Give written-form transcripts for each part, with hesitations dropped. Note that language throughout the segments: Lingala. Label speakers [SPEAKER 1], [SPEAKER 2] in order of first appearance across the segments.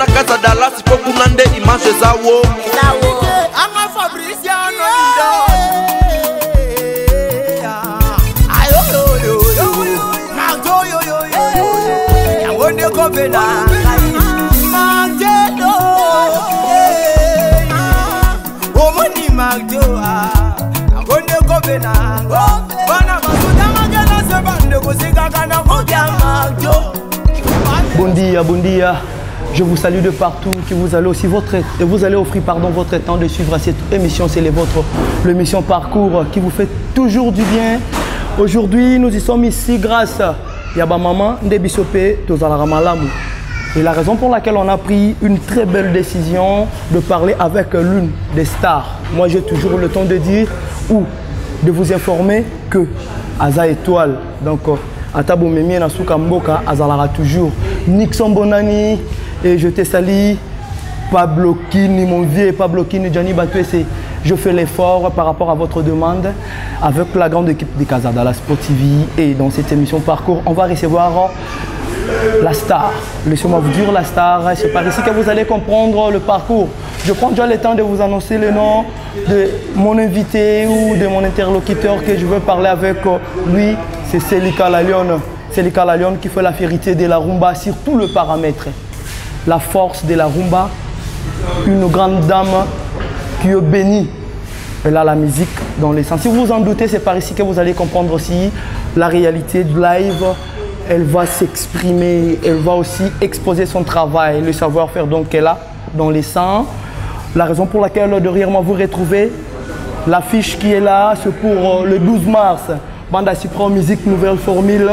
[SPEAKER 1] na casa Dallas il faut kunande image zawo
[SPEAKER 2] Ama Fabriciano
[SPEAKER 3] Bon dia, je vous salue de partout, que vous allez aussi offrir votre temps de suivre cette émission, c'est l'émission Parcours qui vous fait toujours du bien. Aujourd'hui, nous y sommes ici grâce à Yaba Maman Ndebisopé Tozala Malamu. Et la raison pour laquelle on a pris une très belle décision de parler avec l'une des stars. Moi, j'ai toujours le temps de dire ou de vous informer que Aza Étoile, donc Atabo Memi Nasuka Mboka, Azalara toujours Nixon Bonani et je te salue Pablo Kini, mon vieux Pablo Kini, Johnny Batoué, je fais l'effort par rapport à votre demande avec la grande équipe de Casa Dallas Sport TV et dans cette émission Parcours, on va recevoir la star. Laissez-moi vous dire la star, c'est par ici que vous allez comprendre le parcours. Je prends déjà le temps de vous annoncer le nom de mon invité ou de mon interlocuteur que je veux parler avec lui, c'est Selika Lalion. Selika Lalion qui fait la vérité de la rumba sur tout le paramètre. La force de la rumba, une grande dame qui est bénie. Elle a la musique dans les sens. Si vous vous en doutez, c'est par ici que vous allez comprendre aussi la réalité du live. Elle va s'exprimer, elle va aussi exposer son travail, le savoir-faire qu'elle a dans les sangs. La raison pour laquelle derrière moi vous retrouvez l'affiche qui est là, c'est pour le 12 mars. Banda Supra Musique, nouvelle formule.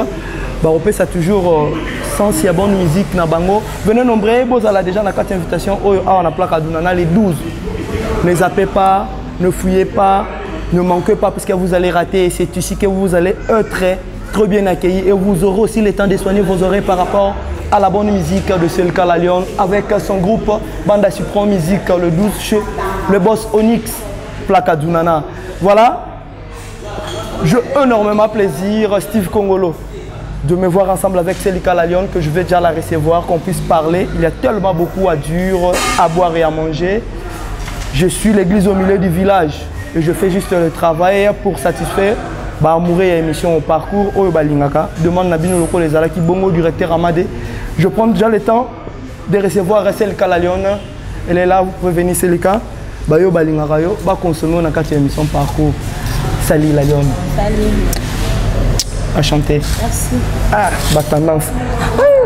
[SPEAKER 3] On peut ça toujours sans si y a bonne musique na bango. Venez nombreux, vous allez déjà dans 4 invitations. On a plaqué à Dunana les 12. Ne zappez pas, ne fouillez pas, ne manquez pas parce que vous allez rater. C'est ici que vous allez être très bien accueillis et vous aurez aussi le temps de soigner vos oreilles par rapport à la bonne musique de Selika Lalion avec son groupe Banda Supra Musique le 12 chez le boss Onyx Placa Dunana. Voilà, j'ai énormément plaisir, Steve Congolo, de me voir ensemble avec Selika Lalion que je vais déjà la recevoir, qu'on puisse parler. Il y a tellement beaucoup à dire, à boire et à manger. Je suis l'église au milieu du village et je fais juste le travail pour satisfaire mourir émission au parcours au Balingaka. Demande Nabino Loko les Alaki Bongo directeur Amadé. Je prends déjà le temps de recevoir Selika Lalion. Elle est là, vous pouvez venir Selika. Bayo Balingaka yo, consommer dans 4 émissions parcours. Salut Lalion.
[SPEAKER 4] Salut.
[SPEAKER 3] Enchanté.
[SPEAKER 4] Merci.
[SPEAKER 3] Ah, tendance.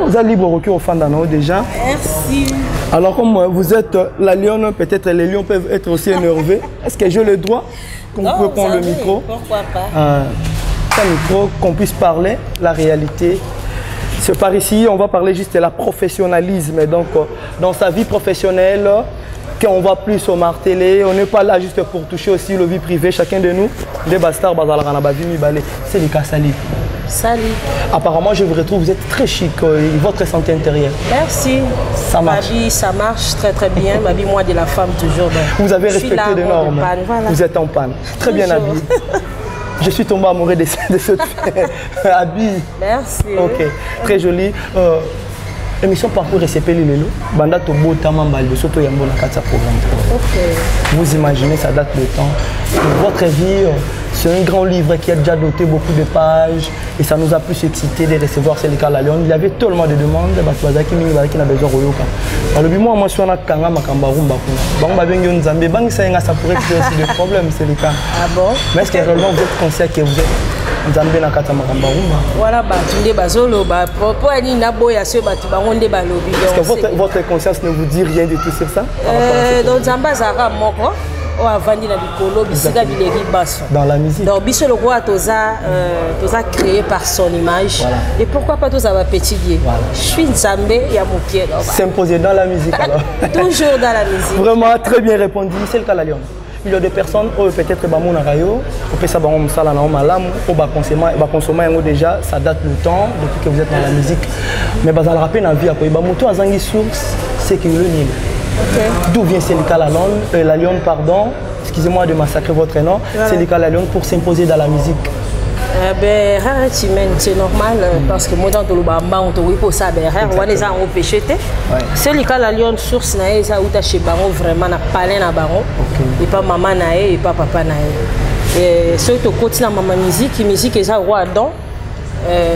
[SPEAKER 3] Vous êtes libre au Fandano déjà.
[SPEAKER 4] Merci.
[SPEAKER 3] Alors comme vous êtes la lionne, peut-être les lions peuvent être aussi énervés. Est-ce que j'ai le droit qu'on peut prendre le micro?
[SPEAKER 4] Pourquoi pas?
[SPEAKER 3] Un micro, qu'on puisse parler la réalité. C'est par ici, on va parler juste de la professionnalisme. Donc dans sa vie professionnelle, qu'on va plus au marteler, on n'est pas là juste pour toucher aussi le vie privée. Chacun de nous, des bastards, c'est le cas Sali.
[SPEAKER 4] Salut.
[SPEAKER 3] Apparemment, je vous retrouve, vous êtes très chic, votre santé intérieure.
[SPEAKER 4] Merci.
[SPEAKER 3] Ça marche.
[SPEAKER 4] Ma vie, ça marche très très bien. Ma vie, moi, de la femme, toujours.
[SPEAKER 3] Vous avez respecté des normes.
[SPEAKER 4] Voilà.
[SPEAKER 3] Vous êtes en panne. Très bien habillé. Je suis tombé amoureux de cette habille.
[SPEAKER 4] Merci.
[SPEAKER 3] Ok, très joli. Émission Parcours RCP Lilelo. Banda Tobo Tamambal de Soto Yambo na Katsa programme.
[SPEAKER 4] Ok.
[SPEAKER 3] Vous imaginez, ça date de temps. Votre vie, c'est un grand livre qui a déjà doté beaucoup de pages et ça nous a plus excité de recevoir Selika Lalion. Il y avait tellement de demandes, qui n'a besoin de alors, moi, je suis en Kanga Makambarumba. Ça pourrait créer aussi des problèmes, Selika.
[SPEAKER 4] Ah bon?
[SPEAKER 3] Mais est-ce que réellement vous êtes conscient que vous êtes
[SPEAKER 4] voilà, est-ce
[SPEAKER 3] que votre conscience ne vous dit rien du tout sur ça? Dans la musique.
[SPEAKER 4] Donc, Bisso le roi a créé par son image. Voilà. Et pourquoi pas tous avoir petit lié? Voilà. Je suis une Zambé, il y a mon pied.
[SPEAKER 3] S'imposer dans la musique alors.
[SPEAKER 4] Toujours dans la musique.
[SPEAKER 3] Vraiment très bien répondu, c'est le cas Lalion. Il y a des personnes qui peut-être bamou na rayo, on peut savoir on sala na malam, on va consommer déjà, ça date le temps depuis que vous êtes dans la musique. Mais bazal rapper na vie après bamuto azangi source, c'est que le Nil. D'où vient Selika Lalion, pardon, excusez-moi de massacrer votre nom, voilà. Selika Lalion pour s'imposer dans la musique.
[SPEAKER 4] C'est normal parce que moi dans le bamba on te oui pour ça on les a empêché c'est le cas la lion source na eza uta chez bango vraiment na parler na bango et pas maman na et pas papa na et ce to continue maman musique eza roi don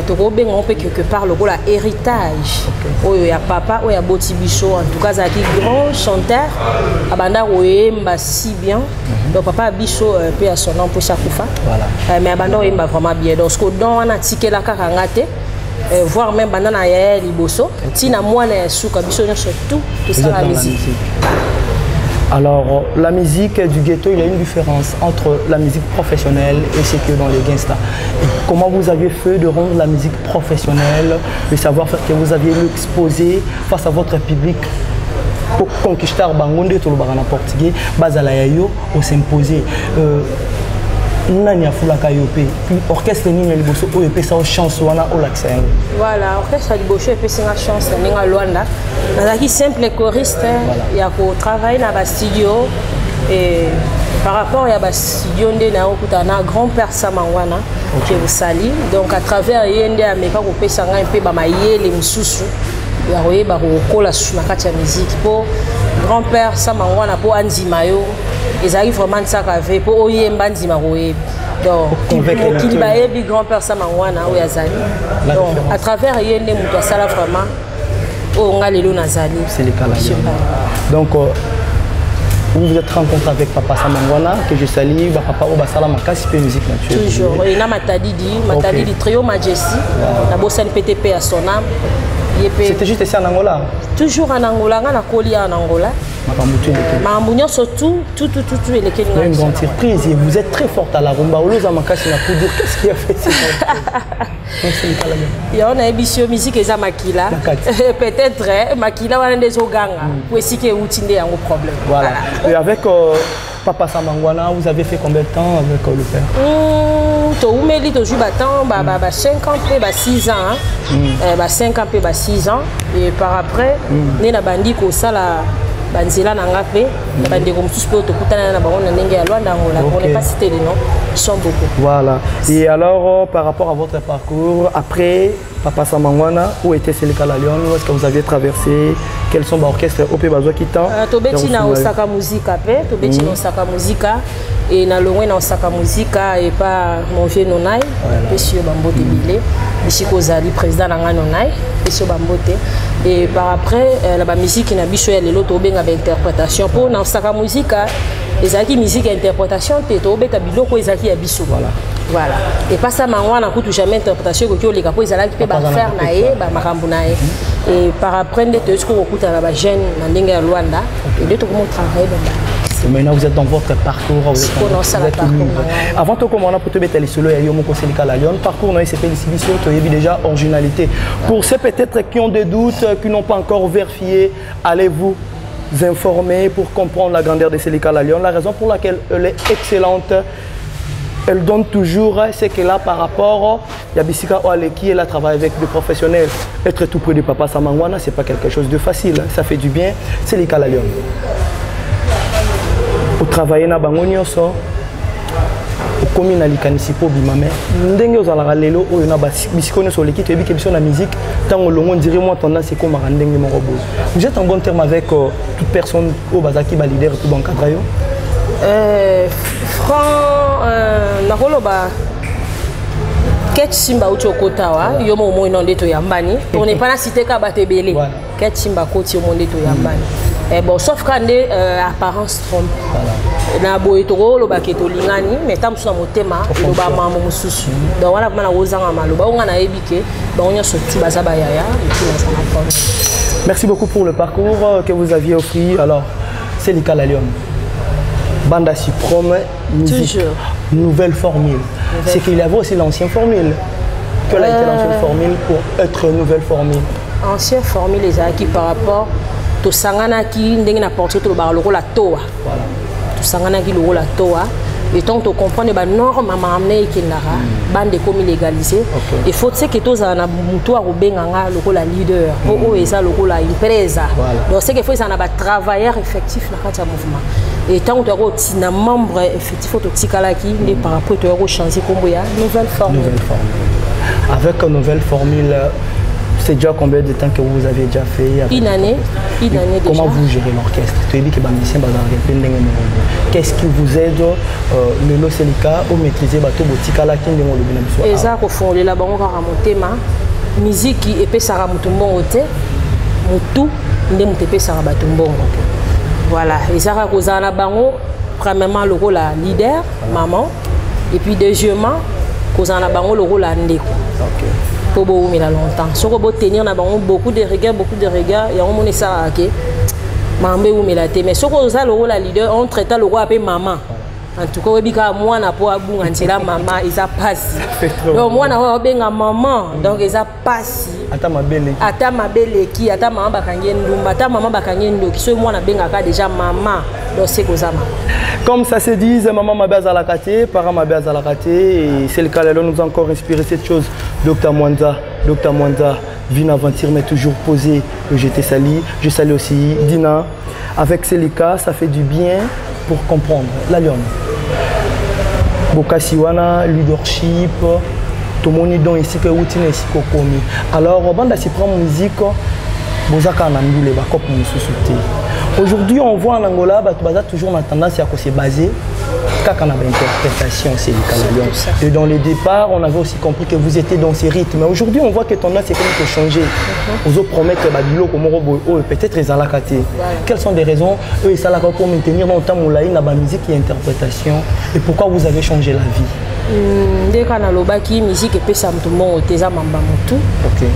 [SPEAKER 4] to robeng on peut quelque part le la héritage oyo ya papa oyo ya botibiso en tout cas ça qui grand chanteur abanda oyemba si bien donc papa biso peut à son nom pour sa kufa voilà mais abanda oyemba vraiment bien donc ce que don on a tiqué la karangate voir même banana ya liboso tina moi na suka biso surtout tout ça la musique.
[SPEAKER 3] Alors, la musique du ghetto, il y a une différence entre la musique professionnelle et ce qui est dans les gangsters. Et comment vous aviez fait de rendre la musique professionnelle, le savoir-faire que vous aviez exposé face à votre public pour conquister Bangonde, tout le barana portugais, Bazalayayo, au s'imposer. Nani afulaka yope puis orchestre ni liboso o yope sa chance wana o l'accent
[SPEAKER 4] voilà orchestre liboso yope sa chance ninga Luanda nazaki simple choriste ya ko travailler na ba studio et par rapport à ba studio ndé na okutana grand-père Samangwana que vous sali donc à travers yende ameka ko pesa nga un peu ba mayele misusu ya royeba ko kola na kati ya musique pour grand-père Samangwana pour Anzimayo ils arrivent vraiment de ça qu'avait pour oyemba ndima royebi donc qui baebi grand-père Samangwana ou yazali donc à travers yende muto sala vraiment o ngalelo nazali
[SPEAKER 3] c'est le cas là donc vous vous êtes rencontré avec papa Samangwana que je salue papa o basala makasi pe musique naturelle
[SPEAKER 4] toujours et na matadidi trio majesty na bossani PTP à son âme.
[SPEAKER 3] C'était juste ici en Angola?
[SPEAKER 4] Toujours en Angola, on a collé en Angola. Surtout, tout
[SPEAKER 3] une grande surprise. Et vous êtes très forte à la rumba. Qu'est-ce qui a fait
[SPEAKER 4] il y a une musique et Makila. Peut-être Makila va des oganga. Pour essayer que vous avez un problème.
[SPEAKER 3] Voilà. Et avec papa Samangwana, vous avez fait combien de temps avec le père?
[SPEAKER 4] Tu as joué 5 ans, 6 ans. 5 ans, 6 ans. Et par après, nous avons dit que ça, banzela na ngape bande comme tous peut tokutana na bango na ndenge ya Luanda Angola on n'est pas cité les noms ils sont beaucoup
[SPEAKER 3] voilà et alors par rapport à votre parcours après papa Samangwana où était Selika La Lyon où est-ce que vous aviez traversé quels sont les orchestres OP Bazwa Kitan
[SPEAKER 4] tobeti na Osaka Musica pe tobeti na Osaka Musica et na longwe na Osaka Musica et pas mon vieux Nonai monsieur Bambote Bilé Bishiko Zali président na Nonai monsieur Bambote et par après la musique na biso ya lelo to benga interprétation pour na Osaka Musica ezaki musique interprétation te to beta biloko ezaki ya biso voilà et pas ça Mangwana kutu jamais interprétation ko les kapo ezalaki pe ba faire na ye ba makambu na ye et par après ndete est-ce ko kuta na ba jeune na ndenge ya Luanda et de tout comment travailler
[SPEAKER 3] maintenant vous êtes dans votre parcours avant de commencer pour te mettre les solos et Yomoko Selika La Lyon parcours dans SCP l'exhibition tu as déjà originalité pour ceux peut-être qui ont des doutes qui n'ont pas encore vérifié allez vous informer pour comprendre la grandeur de Selika La Lyon la raison pour laquelle elle est excellente elle donne toujours ce qu'elle a par rapport à Bissika Oaleki, elle a travaillé avec des professionnels. Être tout près de papa Samangwana, ce n'est pas quelque chose de facile. Ça fait du bien. Selika La Lyon. Vous travaillez dans Bangonio, vous commis dans likanisi po bimame. Ndenge ozalaka lelo oyo na bisikone sur l'équipe et biso na musique tant on dirait moi tendance c'est comme ndenge mo robot. Vous êtes en bon terme avec toute personne au bazaki ba leader tout encadré yo?
[SPEAKER 4] Na koloba Ket Simba uti okotawa yo mo mo inonde to yambani on n'est pas na cité ka batebele Ket Simba koti monde to yambani bon sauf quand apparence trompe na boye to lo baketo lingani mais tam suna motema lo ba mamo mususu donc wana kuma na wozanga maloba on na ebike donc on surtout bazaba yaya et puis na sama.
[SPEAKER 3] Merci beaucoup pour le parcours que vous aviez offert. Alors Selika La Lyon Banda Supreme, musique, nouvelle formule. C'est qu'il y avait aussi l'ancienne formule. Quelle a été l'ancienne formule pour être nouvelle formule?
[SPEAKER 4] Ancienne formule, les acquis par rapport au Sangana qui n'a pas porté le bar le rôle à Toa. Tout Sangana qui le rôle à Toa. Et tant que tu comprends les normes à m'amener qui n'a bande comme légalisé. Il faut que tous en a mutuwa robenganga le rôle leader. Oh et ça le rôle empresa. Donc c'est qu'il faut ça na travailleur effectif dans le mouvement. Et tant que tu as un membre effectif au Tikalaki, par rapport à tu changer comme il y a nouvelle formule.
[SPEAKER 3] Avec une nouvelle formule, c'est déjà combien de temps que vous avez déjà fait?
[SPEAKER 4] Une année déjà.
[SPEAKER 3] Comment vous gérez l'orchestre? Qu'est-ce qui vous aide le Loselika au maîtriser bateau Tikalaki de mon lobby?
[SPEAKER 4] Et ça, au fond, les labans ont remonté ma musique qui est Sarah Moutumbon ote, Moutou, ne Moutepe Sarah Batumbon. Voilà, et ça a causé un bango, premièrement le rôle à leader, maman, et puis deuxièmement, causé un bango le rôle à Ndeko. Pour beaucoup mais longtemps. Si on veut tenir un bango beaucoup de regards, et on monnaie ça à qui, maman ou mais la té. Mais si on a le rôle à leader, on traite le rôle à maman. En tout cas, moi na po abu ngantila maman, ils a passé. Donc moi na wa benga maman, donc ils a passé. Ata mabele qui, ata maman bakangendo, ata maman bakangendo qui soit moi na benga ka déjà maman. Donc c'est comme ça.
[SPEAKER 3] Comme ça se dit, maman m'a base à la kate, parents m'a base à la kate, et c'est le cas là nous a encore inspiré cette chose. Dr Mwanza, Vine Aventure mais toujours posé, le GT Sali, je salue aussi Dina. Avec Selika, ça fait du bien pour comprendre la Lyon. Bokasiwana, leadership, tout le monde est dans ici que routine ici kokomi. Alors, banda si prend musique, bozaka na ndule ba kop mususuté. Aujourd'hui, on voit en Angola, baza toujours la tendance à se baser quand on a l'interprétation, c'est le Lyon. Et dans le départ, on avait aussi compris que vous étiez dans ces rythmes. Mais aujourd'hui, on voit que tendance c'est comme que changer. Aux autres promettent que Badilo comme peut-être ils allaient cater. Quelles sont les raisons eux ils allaient pour maintenir longtemps mon laï la musique et interprétation et pourquoi vous avez changé la vie?
[SPEAKER 4] Dès qu'on a le bac qui musique et puis ça me tout monde teza mamba mutu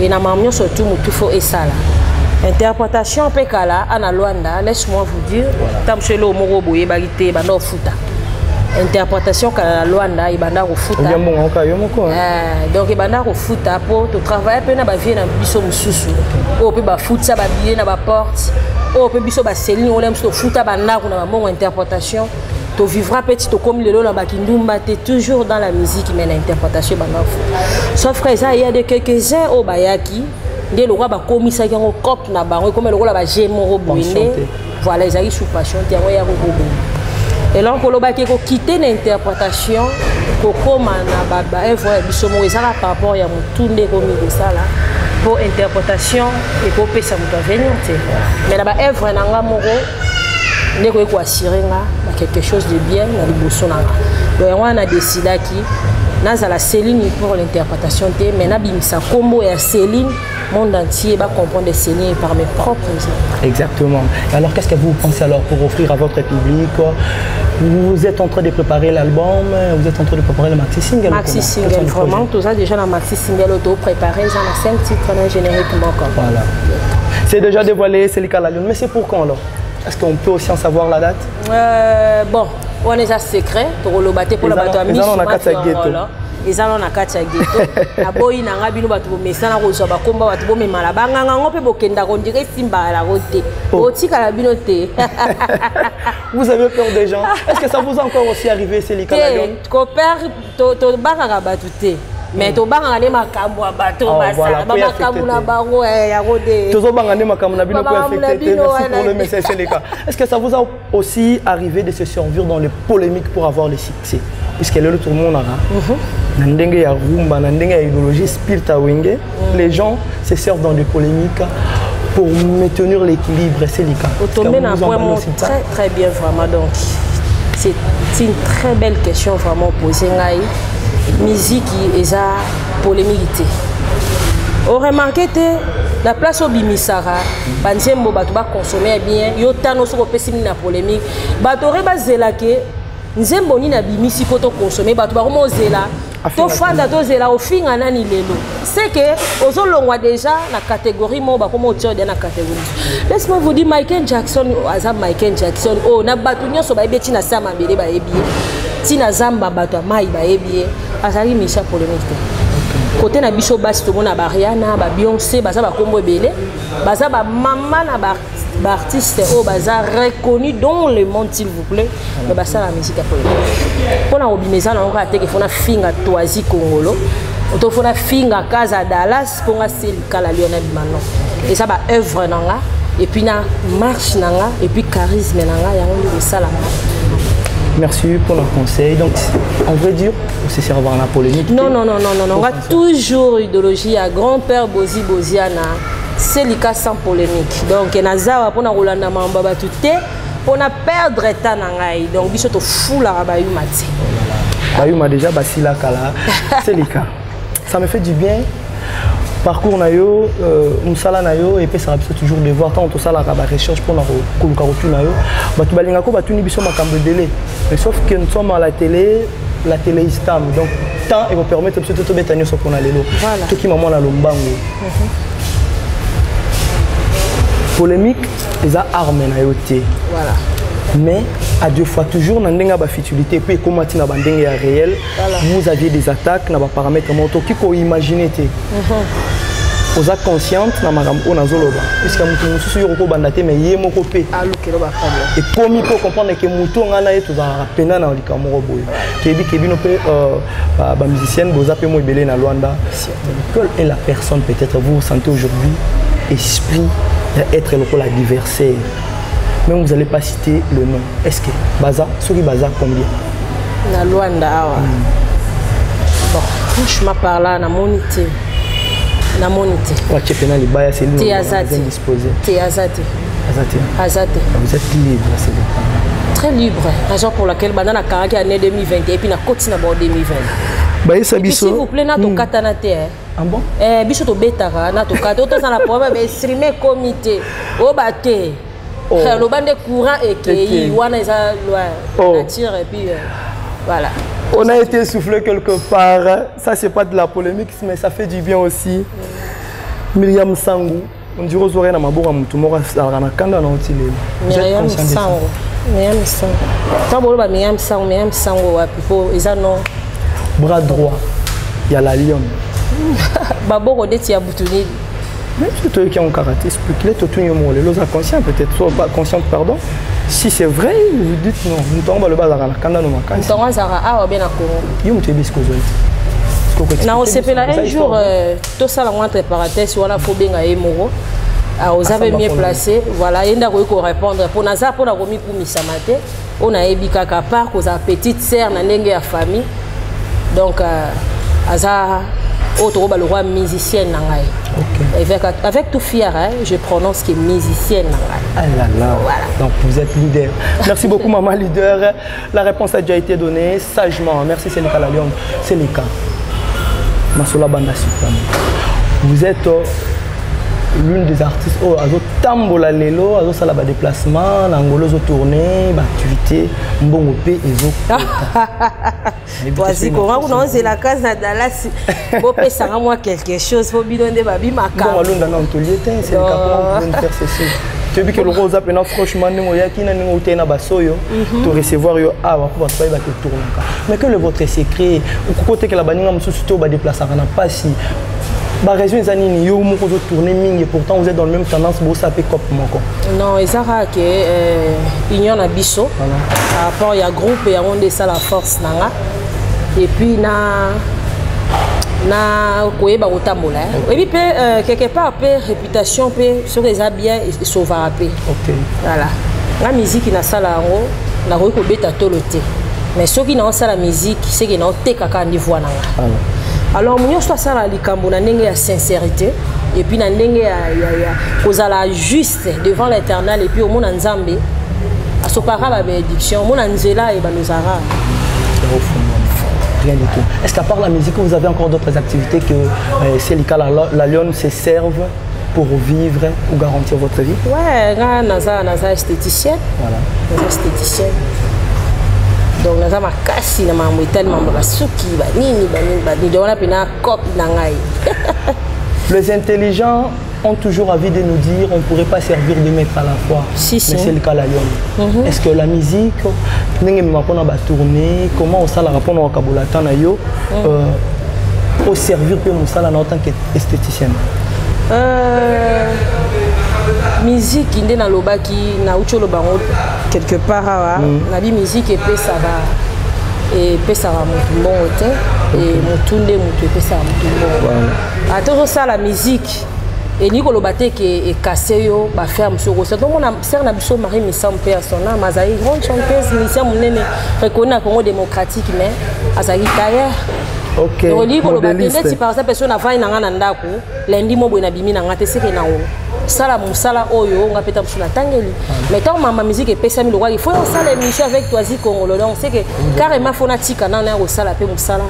[SPEAKER 4] et na mamio surtout mutu faut et ça là. Interprétation pekala ana Luanda, laisse-moi vous dire, tam chez le moro boye bagité bando futa. Interprétation kala Luanda ibanda ko futa. Donc ibanda ko futa pour to travailler pe na ba vie na biso mususu. O pe ba futa ba billet na ba porte. O pe biso ba seline on aime to futa banda ko na ba interprétation. Tu vivras petit comme le la bakindumba, tu es toujours dans la musique mais l'interprétation banda futa. Sauf que ça il y a de quelques-uns au bayaki. Dès le roi va commis ça qui ont cop na bango comme le roi va gémo robuinde voilà ils arrivent sous passion tiens ouais et là pour le bac qui quitter l'interprétation koko mana baba et voilà bisomo ça par rapport ya mutunde comme ça là pour interprétation et pour pesa muto venir mais là bas œuvre nanga moko ne ko assurer quelque chose de bien na liboso nanga donc on a décidé qui dans la Céline pour l'interprétation mais na bimisa combo ya Céline monde entier va comprendre Céline par mes propres yeux.
[SPEAKER 3] Exactement. Et alors qu'est-ce que vous pensez alors pour offrir à votre public? Vous êtes en train de préparer l'album, vous êtes en train de préparer le maxi single.
[SPEAKER 4] Maxi single, vraiment tout ça déjà dans maxi single auto préparé, j'en ai 5 titres dans génériquement comme.
[SPEAKER 3] Voilà. C'est déjà dévoilé, c'est le cas la Lune, mais c'est pour quand alors? Est-ce qu'on peut aussi en savoir la date?
[SPEAKER 4] Bon, on est à secret pour le battre pour le battre à Miss. Les gens ont katia ghetto. Aboyi na ngabino batu bomesana ko so bakomba batu bomemala banganga ngope bokenda ko ndire simba la rote. Otika la binote.
[SPEAKER 3] Vous avez peur des gens? Est-ce que ça vous a encore aussi arrivé c'est les Canadiens?
[SPEAKER 4] Ko père to banganga batute. Mais to banganga ne makambo bato basa. Ba makambo na bango ya rode.
[SPEAKER 3] Tozo banganga ne makambo na bino ko affecté. Merci pour le message c'est les cas. Est-ce que ça vous a aussi arrivé de se servir dans les polémiques pour avoir le succès? Puisque le tout le monde a Nandenge ya rumba, nandenge ya idéologie spirita wenge, les gens se servent dans des polémiques pour maintenir l'équilibre, c'est le cas.
[SPEAKER 4] Vous tombez dans un point très bien vraiment donc. C'est une très belle question vraiment posée. Musique et sa polémique. On remarque que la place au Bimisara, Banzembo batuba consommer bien, yotano so pessimini na polémique, batore bazela ke nzembo ni na bimisi koto consommer batuba komo zela. To fanda to zela ofinga nani lelo. C'est que ozolongwa déjà la catégorie mo ba komo tio de na catégorie. Laisse-moi vous dire Michael Jackson azam Michael Jackson oh na batu nyonso ba ebeti na sama bele ba ebie. Tina zamba batu mai ba ebie. Azali misha polémique. Côté na biso basi to mona ba Rihanna ba Beyoncé baza ba kombo ebele. Baza ba mama na ba artistes au bazar reconnus dans le monde s'il vous plaît mais basa la musique polémique pour na obimeza na ngaka te que fona finga toisi congolo to fona finga casa Dallas pour c'est kala Lionel Manon et ça ba œuvre nanga et puis na marche nanga et puis charisme nanga ya on de ça là.
[SPEAKER 3] Merci pour le conseil. Donc, en vrai dire, c'est servir la polémique. Non.
[SPEAKER 4] On a toujours idéologie à grand-père Bozi Boziana. C'est le cas sans polémique. Donc, Nazawa pour na Rolanda Mamba tout pour na perdre temps nangai. Donc, biso to fou la Bayuma ti.
[SPEAKER 3] Bayuma déjà basila kala. C'est le cas. Ça me fait du bien. Parcours nayo, musala nayo et puis ça va toujours devoir tant tout ça la recherche pour na kolukarotu nayo. Batu balinga ko batu ni biso makambo délai. Mais sauf que nous sommes à la télé est stable. Donc temps et vous permettre de tout bétanio sur qu'on a les lots. Tout qui maman la lombango. Polémique, les armes nayo té. Voilà. Mais à deux fois toujours dans une futilité puis comment tu n'as pas réel vous aviez des attaques n'a pas paramètres moto qui faut imaginer vous êtes consciente na makambo on azoloba puisque mutu mususu yoko bandate mais yé moko pe et comme il faut comprendre que mutu ngana yetu za pena na likamoko boyo kebi no pe ba musicienne boza pe mo ibele na Luanda quelle est la personne peut-être vous sentez aujourd'hui esprit être le adversaire. Mais vous n'allez pas citer le nom. Est-ce que Baza, Suri Baza, combien?
[SPEAKER 4] Na Luanda, bon, franchement par là, na monité.
[SPEAKER 3] Tu es les bails, c'est nous.
[SPEAKER 4] Disposé. Azate.
[SPEAKER 3] Vous êtes libre, c'est bon.
[SPEAKER 4] Très libre. Raison pour laquelle Banana Karaki année 2020 et puis na continue en 2020.
[SPEAKER 3] Et puis
[SPEAKER 4] s'il vous plaît, na to katanate.
[SPEAKER 3] Ah bon?
[SPEAKER 4] Biso to betara, na to kata. Autant dans la problème, mais streamer comité. Au baté. Le band de courant et qui nature et puis voilà.
[SPEAKER 3] On a été soufflé quelque part. Ça c'est pas de la polémique mais ça fait du bien aussi. Myriam Sangou, on dirait aux oreilles na mabora mutumora na kanda na otile.
[SPEAKER 4] Myriam Sangou. Myriam Sangou wapi ils non
[SPEAKER 3] bras droit. Il y a la lionne.
[SPEAKER 4] Baboro deti ya butuni.
[SPEAKER 3] Même si tu es qui en karaté, explique-les, tu es les inconscients peut-être, soit pas conscients, pardon. Si c'est vrai, vous dites non, nous tombons le bas à la canne de ma canne.
[SPEAKER 4] Nous tombons à bien à Congo.
[SPEAKER 3] You me biscuits.
[SPEAKER 4] Non, c'est fait là un jour, tout ça la moindre préparateur, si on a faut bien à Emoro. Vous avez mieux placé, voilà, il y a un répondre. Pour Nazar, pour la remise pour Missamate, on a ébika part, qu'on a petite sœur, na nengue à famille. Donc, Azar. Autre le roi musicienne avec tout fier je prononce que musicienne
[SPEAKER 3] ah là là voilà. Donc vous êtes leader. Merci beaucoup maman leader. La réponse a déjà été donnée sagement. Merci Sénéca la Lyon. Sénéca Masola Banda Supreme. Vous êtes l'une des artistes azo tambola lelo azo sala ba déplacement nangolo zo tourner ba activité mbongo pe ezo
[SPEAKER 4] voici comment on c'est la case na Dallas bo pe sanga moi quelque chose faut bidonner ba bi maka
[SPEAKER 3] bon alonda na ontoliete c'est le cap pour faire ceci tu dis que le rose appena franchement ngo yaki na ngo tena basoyo to recevoir yo ah ba ko ba ba ke tourner mais que le votre secret ou côté que la baninga mususu to ba déplacer na pas si bah raison les années yo mo ko tourner ming et pourtant vous êtes dans le même tendance bo ça peut cop moko
[SPEAKER 4] non ezara que union na biso par rapport il y a groupe et on de ça la force nanga et puis na koyeba kotambola et puis quelque part peu réputation peu sur les bien et sauvera peu
[SPEAKER 3] OK
[SPEAKER 4] voilà la musique na sala ngo na ko beta toloté mais ceux qui n'ont pas la musique c'est qui n'ont te kaka niveau nanga alors nous sommes ça la likambo na ndenge ya sincérité et puis na ndenge ya kozala juste devant l'Éternel et puis au monde nzambe asopara ba bénédiction mon nzela et ba nozara
[SPEAKER 3] rien du tout. Est-ce qu'à part la musique vous avez encore d'autres activités que Sénéca la Lyon se servent pour vivre ou garantir votre vie?
[SPEAKER 4] Ouais, naza esthéticienne. Voilà. Naza esthéticienne. Donc nous avons cassé na maman tellement basuki bani donc on a pena cop nangai.
[SPEAKER 3] Les intelligents ont toujours envie de nous dire on ne pourrait pas servir de maître à la fois.
[SPEAKER 4] Si,
[SPEAKER 3] mais c'est le cas la Lyon. Est-ce que la musique n'engage pas na tourner comment on ça la répondre au kabolata na yo au servir pour mon sala en tant qu'esthéticienne?
[SPEAKER 4] musique inde na lobaki na ucho lobango quelque part na bi musique epesa mutu mbongo te et mutunde mutu epesa mutu mbongo atoro ça la musique et ni koloba te ke cassé yo ba faire msoko ça donc on a sert na biso Marie Missa mpe à son âme azali grande chanteuse Missa munene reconnue na Congo démocratique mais azali carrière. OK. Donc li koloba te par exemple personne avant na ngana ndako lundi mo boy na bimi na ngate seke na o sala musala oyo nga peta msuna tangeli mais tant ma musique epesa mi le roi il faut ça l'émission avec Toisi Congolo donc c'est que carrément phonatique na na o sala pe musala.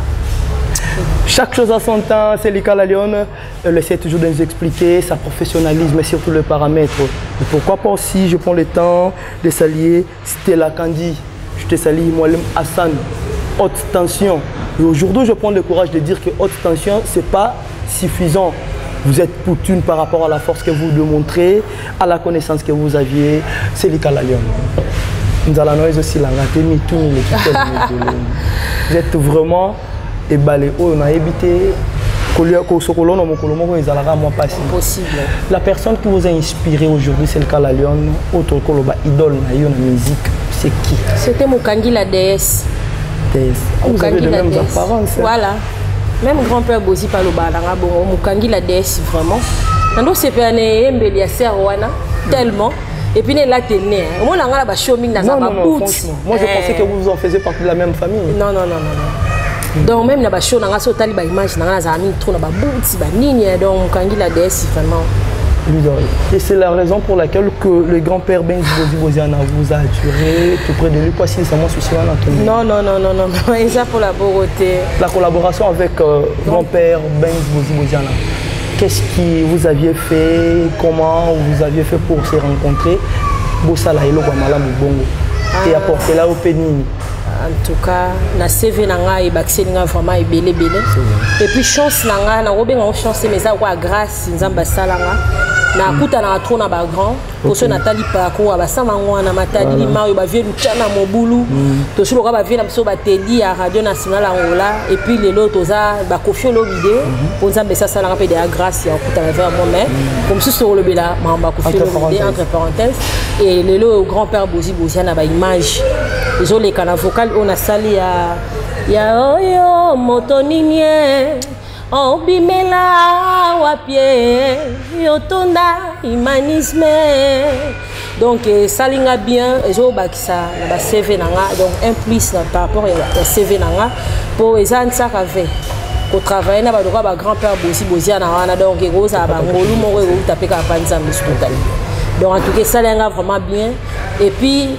[SPEAKER 3] Chaque chose à son temps, Selika La Lionne essaie toujours de nous expliquer sa professionnalisme et surtout le paramètre. Et pourquoi pas aussi, je prends le temps de saluer Stella Kandi, je te salue Moualem Hassan, haute tension. Et aujourd'hui, je prends le courage de dire que haute tension, ce n'est pas suffisant. Vous êtes poutune par rapport à la force que vous démontrez, à la connaissance que vous aviez. Selika La Lionne. Nous allons aussi la rater, vous êtes vraiment... et balé on a évité
[SPEAKER 4] possible.
[SPEAKER 3] La personne qui vous a inspiré aujourd'hui, c'est le cas La Lionne, autre koloba idole na yo na musique, c'est qui?
[SPEAKER 4] C'était Mukangi la déesse.
[SPEAKER 3] Vous avez de mêmes apparences.
[SPEAKER 4] Voilà. Même grand-père Bozi Paloba na bon Mukangi la déesse vraiment. Nando c'est peane mbeli ya serwana tellement. Et puis là t'es né. Moi on a ba showing dans ma boute.
[SPEAKER 3] Moi je pensais que vous en faisiez partie de la même famille.
[SPEAKER 4] Non. Donc même na ba show na so tali ba image na za ami trop na ba bouti ba nini donc Mukangi la déesse vraiment.
[SPEAKER 3] Et c'est la raison pour laquelle que le grand-père Benz Boziana vous a attiré tout près de lui, quoi si c'est moi souci à l'entour.
[SPEAKER 4] Non, et ça pour la beauté.
[SPEAKER 3] La collaboration avec grand-père Benz Boziana. Qu'est-ce que vous aviez fait, comment vous aviez fait pour se rencontrer? Bossala et Logwamala Mbongo. Et apporter là au Pénini.
[SPEAKER 4] En tout cas, na CV nanga et bakselinga vraiment et belé. Et puis chance nanga na robé on chance mais ça quoi grâce nzamba salanga. Na kuta na trop na ba grand pour ce Nathalie Pako ba sama ngwana matadi Mario ba vie luchana mobulu to solo ka ba vie na biso ba tedi à Radio Nationale Angola et puis les lots za ba kofio lo vidéo pour nzamba ça salanga pe de grâce ya kuta na vers moi mais comme si sur le bela mamba kofio lo vidéo entre parenthèses et les lots grand-père Bozi na ba image ils ont les canaux vocal on a sali ya oyo motoninye obimela wapie yotonda humanisme donc salinga bien ezo bakisa na ba CV nanga donc un plus par rapport à CV nanga pour ezansa kave ko travailler na ba doka ba grand-père Bozi na wana donc egoza ba ngolu moko ko tapeka panza mistotali donc en tout cas salinga vraiment bien et puis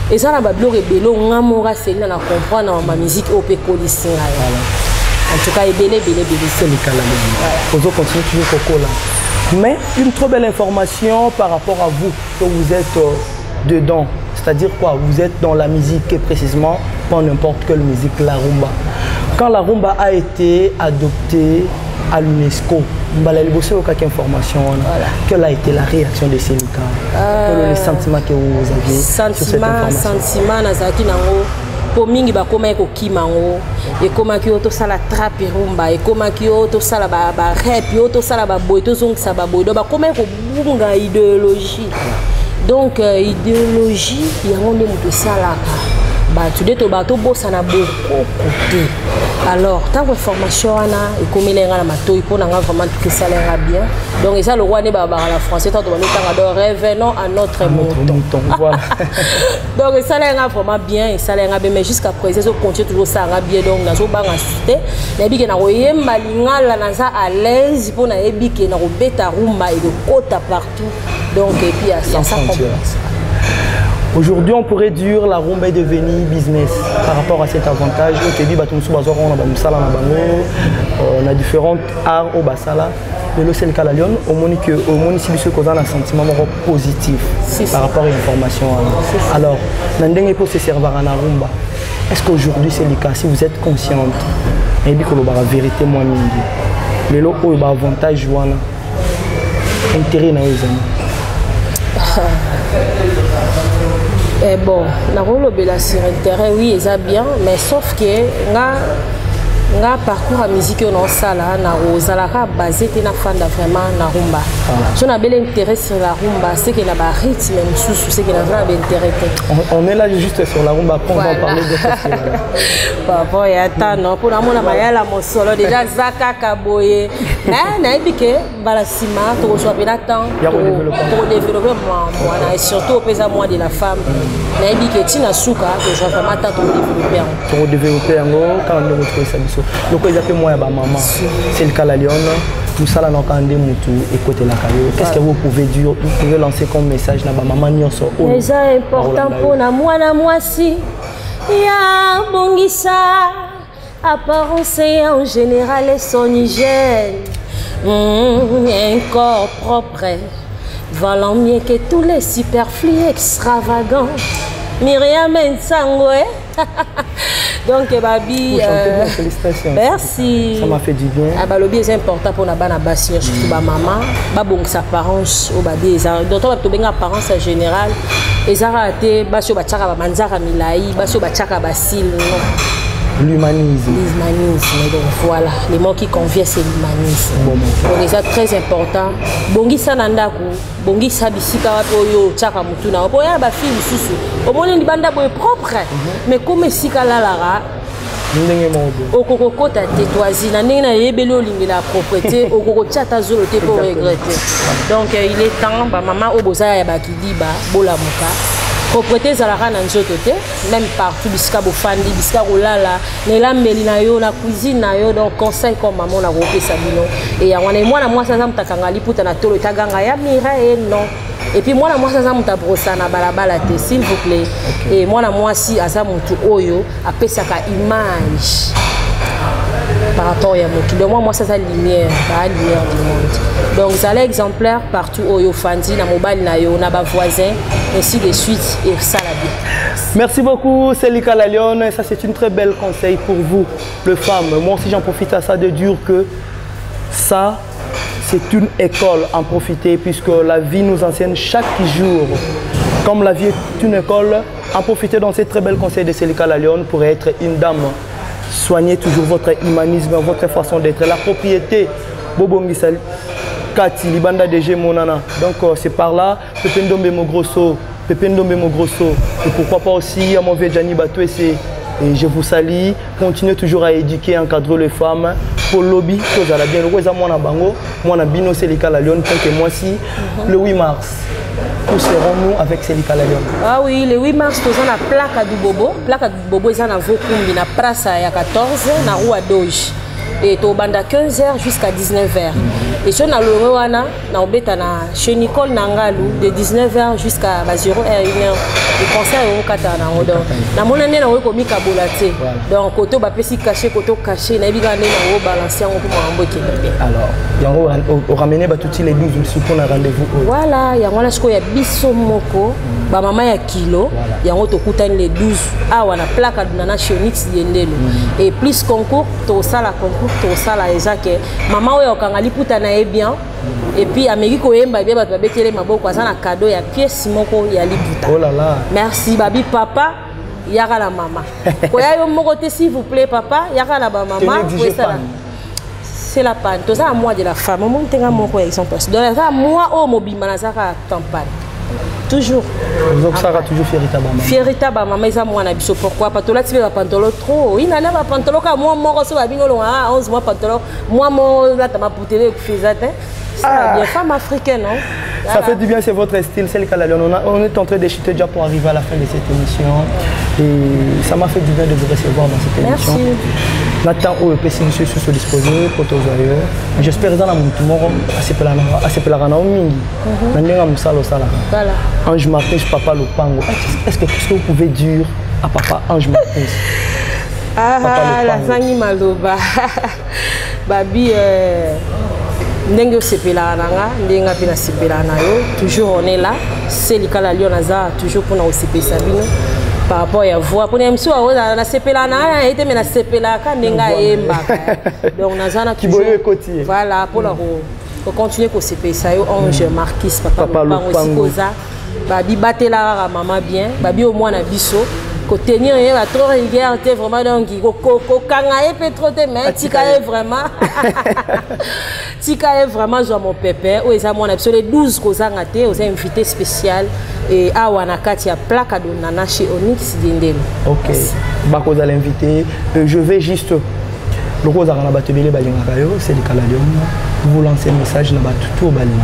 [SPEAKER 4] et ça na ba blog ebelo ngamora selina na comprendre ma musique au pécolissin en tout cas, belé.
[SPEAKER 3] C'est le cas là. Vous continuez toujours Coco là. Mais une trop belle information par rapport à vous, que vous êtes dedans. C'est-à-dire quoi? Vous êtes dans la musique et précisément pas n'importe quelle musique, la rumba. Quand la rumba a été adoptée à l'UNESCO, quelle information? Quelle a été la réaction de Selika? Quel est le sentiment que vous aviez sur cette information?
[SPEAKER 4] Sentiment, nazaki nango. Mingi ba koma eko kimango e koma ki oto sala trap rumba e koma ki oto sala ba rap oto sala ba boy to zong sa ba boy do ba koma eko bunga idéologie donc idéologie yango nde muto sala ba tu de to ba to bossa na beaucoup côté alors tant que formation wana e komelenga na matoi pona nga vraiment tout ça l'air bien donc ça le roi ne ba la français tant to ba tanga do revenons à notre monton voilà donc ça l'air vraiment bien et ça l'air bien mais jusqu'à présent je continue toujours ça bien donc nazo banga cité na bi ke na koyemba lingala na za à l'aise pona ebi ke na ko beta rumba et de kota partout donc et puis ça
[SPEAKER 3] aujourd'hui, on pourrait dire la rumba est devenue business par rapport à cet avantage. On a différents arts au Basala. Mais le seul cas La Lionne, au municipal, on a un sentiment positif par rapport à l'information. Alors, Nandeng pour se servir à la rumba. Est-ce qu'aujourd'hui c'est le cas? Si vous êtes consciente, et bien que la vérité moi les locaux ont avantage voilà intérêt dans les amis.
[SPEAKER 4] Bon, na rolo bela sur intérêt oui, ça bien, mais sauf que nga nga parcours à musique on sala na ozalaka basé te na fanda vraiment na rumba. Si on a bel intérêt sur la rumba, c'est qu'il y a un rythme sous c'est qu'il y a un intérêt.
[SPEAKER 3] On est là juste sur la rumba, après on va parler de ça.
[SPEAKER 4] Papa y a non pour la mona mayala mon solo déjà zaka kaboye. Na ebike balasima to reçoit bien temps pour développer moi et surtout au pesa moi de la femme. Na ebike tina suka que je vraiment temps pour
[SPEAKER 3] développer ngo quand on retrouve ça biso. Donc ils appellent moi ba maman. C'est le cas la Lyon. Nous ça dans quand mutu écouter la carrière. Qu'est-ce que vous pouvez dire, vous pouvez lancer comme message na ba maman nyonso.
[SPEAKER 4] C'est important pour moi si ya bongisa apparence en général et son hygiène. Un corps propre valant mieux que tous les superflus extravagants. Myriam Nsangwe. Donc, Babi,
[SPEAKER 3] félicitations.
[SPEAKER 4] Merci.
[SPEAKER 3] Ça m'a fait du bien.
[SPEAKER 4] Le lobby est important pour la basi, surtout ma maman. Babong sa apparence au babi. Donc, on va apparence en général. Les aratés, basio bachaka manzara milai, basio bachaka basil.
[SPEAKER 3] L'humanisme.
[SPEAKER 4] L'humanisme, donc voilà, les mots qui conviennent c'est l'humanisme. Donc c'est très important. Bongi sanandaku, bongi sabisika wapoyo chaka mutuna. Opoya ba fille susu. Omone ndi banda boy propre. Mais comme sika la lara
[SPEAKER 3] ndenge modo.
[SPEAKER 4] Okoko ta tétoisie na ndenge na yebeli olingi la propreté, okoko chata zolo te pour regretter. Donc il est temps ba maman oboza ya bakidiba bola muka. Propreté zalaka na nzoto te, même partout bisika bofandi bisika rolala nela mbeli na yo na cuisine na yo. Donc conseil comme maman na kopesa bino et ya wana mwana mwasi aza mutakanga liputa na tolo taganga ya mira et non. Et puis moi ça aza muta brosa na balabala te s'il vous plaît. Et mwana mwasi aza mutu oyo apesaka image par rapport à mon donc moi ça c'est lumière du monde. Donc ça est exemplaire partout au yo fandi na mobile na yo na ba voisin ainsi de suite et ça la bien.
[SPEAKER 3] Merci beaucoup Selika la Lyon, ça c'est une très belle conseil pour vous les femmes. Moi aussi j'en profite à ça de dire que ça c'est une école en profiter puisque la vie nous enseigne chaque jour. Comme la vie est une école, en profiter dans ces très belles conseils de Selika la Lyon pour être une dame. Soignez toujours votre humanisme, votre façon d'être. La propriété, Bobongisa Kati, Libanda DG Monana. Donc c'est par là, Pepe Ndombe Mogrosso, et pourquoi pas aussi à mon vieux Gianni Batouessé. Et je vous salue, continuez toujours à éduquer, encadrer les femmes. Pour le lobby, tout ça bien. Le moi bango, moi bino Selika la Lyon, tant que moi si le 8 mars. Où serons-nous avec Selika la Lyon?
[SPEAKER 4] Ah oui, le 8 mars, nous avons la plaque du Bobo. La plaque du Bobo, c'est à Vokumbi, na place à 14, na rue à Doge. Et tu as 15h jusqu'à 19h. Et si on a le Rwanda, chez Nicole Nangalou, de 19h jusqu'à 0h, 1h. Le concert est au Katana. Donc, mon année, on a commis Kabolate. Donc, côté bapesi caché, côté caché, na bigane na balancer on peut
[SPEAKER 3] alors, on ramène toutes les 12 pour un rendez-vous.
[SPEAKER 4] Voilà, il y a un il y a biso moko, ba maman ya kilo, il y a un les 12. Ah, on a plaque na Chenix yendelo. Et plus concours, to ça la concours, to ça la ezake. Maman oyo kangali puta na bien. Et puis Amérique oyemba bien bato babetele maboko azana cadeau ya pièce moko ya libuta.
[SPEAKER 3] Oh là là.
[SPEAKER 4] Merci babi papa. Yaka la maman. Koya yo moko te s'il vous plaît papa, yaka la maman. C'est la panne. Tout ça à moi de la femme. Mon tenga mon quoi exemple. Donc ça moi au mobile manazaka tampane. Toujours.
[SPEAKER 3] Donc ça va toujours fierita maman.
[SPEAKER 4] Fierita maman mais ça moi na biso pourquoi parce que là tu veux pantalon trop. Il n'a pas pantalon comme moi so ba bino longa 11 mois pantalon. Moi là tu m'as poutelé faisate. C'est bien femme africaine non.
[SPEAKER 3] Ça fait du bien, c'est votre style, c'est le cas. On est en train de chuter déjà pour arriver à la fin de cette émission. Et ça m'a fait du bien de vous recevoir dans cette émission.
[SPEAKER 4] Merci.
[SPEAKER 3] Nathan ou le PC monsieur se disposer pour tous ailleurs. J'espère dans la montumoro à ce plan mingi. Nandenga musalo sala.
[SPEAKER 4] Voilà.
[SPEAKER 3] Ange Martin, papa Lopango. Est-ce que vous pouvez dire à papa Ange Martin?
[SPEAKER 4] Ah la sangi maloba. Babi ndenge sepela nanga ndenga pena sepela na yo toujours on est là c'est le cas la Lyon naza toujours pour na osepesa bino par rapport à voix pour nemso na sepela na été mais na sepela ka ndenga yemba donc naza na toujours voilà pour la continuer ko sepesa yo Ange Marquis papa Lopango sikoza babi batela maman bien babi au moins na biso tenir trop rigueur, vraiment donc kangaye peut trop mais tika vraiment tika vraiment genre mon pépé ou ça mon absolu 12 kozanga te aux invités spécial et awana kati ya plaque à donana chez Onyx Dindelo.
[SPEAKER 3] OK. Bako za l'invité, je vais juste le rose à la batebele balinga yo, c'est le Calalion. Vous lancez un message na batutu balinga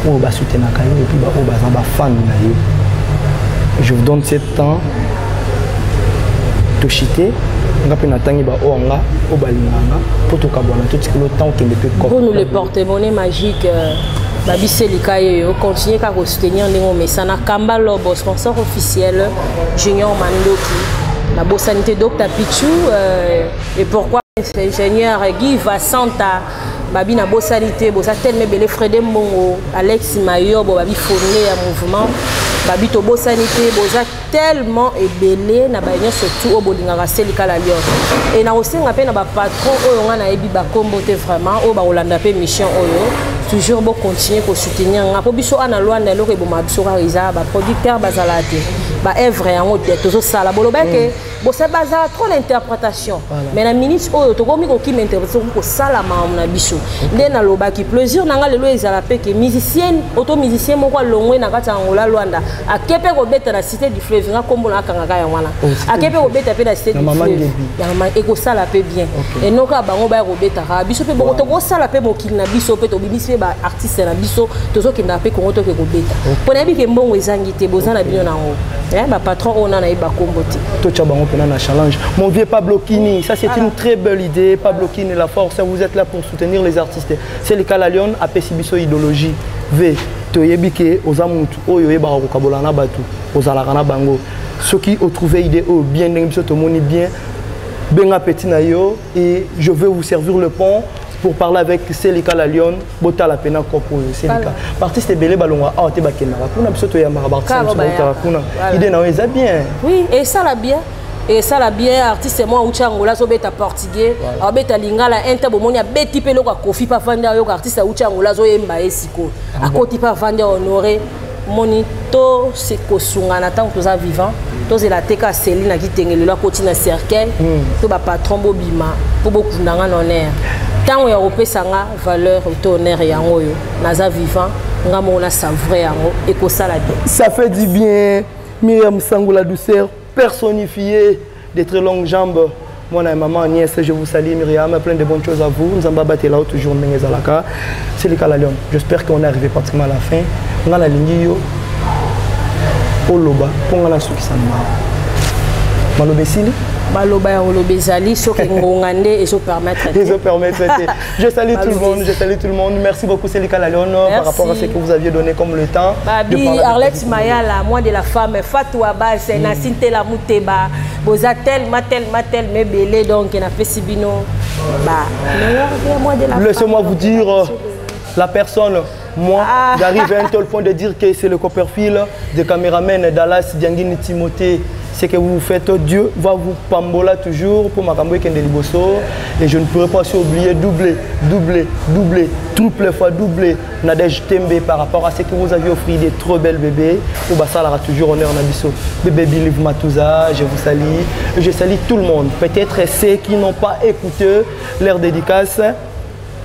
[SPEAKER 3] yo, ou ba soutenir kayo et puis ba o ba fan na yo. Je vous donne 7 temps. Toshite, nga pe natangi ba oanga, o balinganga, pour tout kabwana, tout ce que le temps qui ne peut pas.
[SPEAKER 4] Pour nous le porte-monnaie magique, Babi Selika yo, continuez à soutenir les messages. Na Kamba Lobo, sponsor officiel, Junior Mandoki, la Bossanité Docteur Pichou, et pourquoi ingénieur Guy Vassanta, Babi na Bossanité, Bossa tellement belle Fredé Mongo, Alex Mayo, Babi fondé un mouvement. Babi to Bossanité, Boza tellement ébélé, na baignon surtout au Bolingara Selika la Lyon. Et na aussi on appelle na ba patron oyo nga na ebi ba kombote vraiment o ba Olanda pe mission oyo. Toujours bon continuer pour soutenir nga po biso ana Luanda lo ke bo ma biso riza ba producteur bazalate. Ba œuvre en haute tozo sala boloba ke bo se baza trop l'interprétation. Mais la ministre oyo to komi ko ki m'interprétation ko sala ma na biso. Nde na loba ki plaisir nanga lelo ezala pe ke musicien auto musicien moko longwe na kata ngola Luanda. A kepe ko beta na cité du fleuve nga kombo na kangaka ya wana. A kepe ko beta pe na cité du fleuve. Ya ma eko sala pe bien. Et noka bango ba ko beta ka biso pe bo to ko sala pe mokili na biso pe to bibisi ba artiste na biso tozo ki na pe ko to ke ko beta. Pona bi ke mbongo ezangi te bozana bino na ngo. Ba patron ona na ba kombo te.
[SPEAKER 3] To cha bango pe na challenge. Mon vieux Pablo Kini, ça c'est une très belle idée. Pablo Kini la force, vous êtes là pour soutenir les artistes. C'est le Calalion a pesibiso idéologie. V toyebike ozamuntu oyo yeba ko kabolana batu ozalaka na bango ceux qui ont trouvé idée au bien ndenge to moni bien benga petit na yo et je veux vous servir le pont pour parler avec Selika la Lyon bota la pena kopo Selika artiste belé balonga a te bakena kuna biso to ya marabartiste kuna idée na eza bien
[SPEAKER 4] oui et ça la bien. Et ça la bien artiste moi Uchangola zo beta portugais a beta lingala enta bomoni a beti pe loko kofi pa vanda yo artiste Uchangola zo yemba esiko a koti pa vanda honoré monito c'est kosunga na tant que ça vivant to c'est la teka Céline qui tengelo la koti na cercueil to ba patron bobima po beaucoup ndanga honneur tant ya opesanga valeur to honneur yango yo naza vivant nga mona savre yango et ko ça la bien
[SPEAKER 3] ça fait du bien Myriam Sangoula douceur personnifié des très longues jambes. Moi et maman Agnès, je vous salue Myriam, plein de bonnes choses à vous. Nous avons battu là toujours Nengezalaka. C'est le Calalion. J'espère qu'on est arrivé pratiquement à la fin. On a la ligne au Loba, on a la Soukisama. Malobesili
[SPEAKER 4] Maloba ya Olobezali, so ngongande et so permettre.
[SPEAKER 3] Je salue tout le monde, je salue tout le monde. Merci beaucoup Selika la Lyon par rapport à ce que vous aviez donné comme le temps.
[SPEAKER 4] Babi Arlette Mayala, moi de la femme Fatou Abba, c'est Nassinte la Mouteba. Boza tellement mais belé donc il a fait Sibino.
[SPEAKER 3] Laissez-moi vous dire la personne moi j'arrive à un tel point de dire que c'est le Copperfield de caméraman Dallas Diangini Timothée. C'est que vous faites, Dieu va vous pambola toujours pour ma camboy Kendeliboso. Et je ne pourrai pas oublier doubler, triple fois doubler Nadège Tembe par rapport à ce que vous aviez offert des trop belles bébés. Pour Bassa, aura toujours honneur Nabiso. Bébé Biliv Matouza, je vous salue. Je salue tout le monde. Peut-être ceux qui n'ont pas écouté leur dédicace.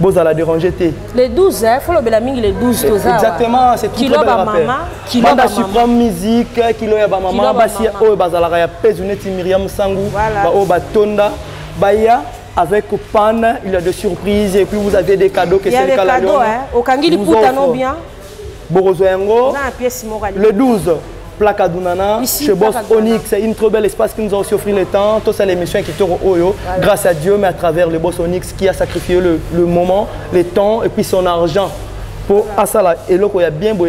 [SPEAKER 3] Vous allez déranger.
[SPEAKER 4] Les 12, il faut le Belaming, les 12.
[SPEAKER 3] Exactement, c'est tout le monde. Banda Supreme Musique, Kilo ya Maman, Bassi, O Bazalara, Pezuneti Myriam Sangou, O Batonda, Baya. Avec Pan, il y a des surprises et puis vous avez des cadeaux que c'est le Calalion.
[SPEAKER 4] Au Kangi, vous avez bien.
[SPEAKER 3] Borozoengo, le 12. Plaque à Dunana, chez Boss Onyx, c'est une très belle espace qui nous a aussi offert le temps. Tout ça, l'émission qui est au Oyo, grâce à Dieu, mais à travers le Boss Onyx qui a sacrifié le moment, le temps et puis son argent. Pour Asala, et là, il y a bien beau,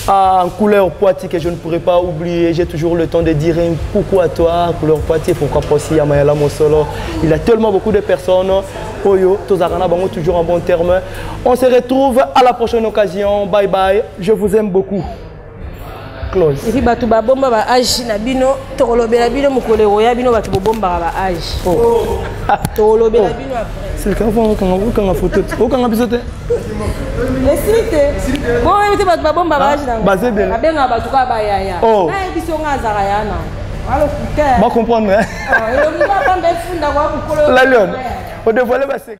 [SPEAKER 3] en couleur Poitiers que je ne pourrais pas oublier. J'ai toujours le temps de dire un coucou à toi, couleur Poitiers, pourquoi pas aussi à Mayala Mosolo. Il y a tellement beaucoup de personnes. Oyo, Tozarana, toujours en bon terme. On se retrouve à la prochaine occasion. Bye bye. Je vous aime beaucoup. close.
[SPEAKER 4] Et puis batu ba bomba ba âge na bino tolobela bino mukole roya bino batu bomba ba âge. Oh. Tolobela bino après.
[SPEAKER 3] C'est le cas quand on photo. Au quand on bisote.
[SPEAKER 4] Esite. Bon, il te ba bomba ba âge na.
[SPEAKER 3] Basé bien.
[SPEAKER 4] Abenga batu ka ba yaya.
[SPEAKER 3] Oh.
[SPEAKER 4] Na biso ngazara yana. Alors putain.
[SPEAKER 3] Ba comprendre.
[SPEAKER 4] Ah, il va pas me funda kwa mukolo.
[SPEAKER 3] La lion. On devrait le passer.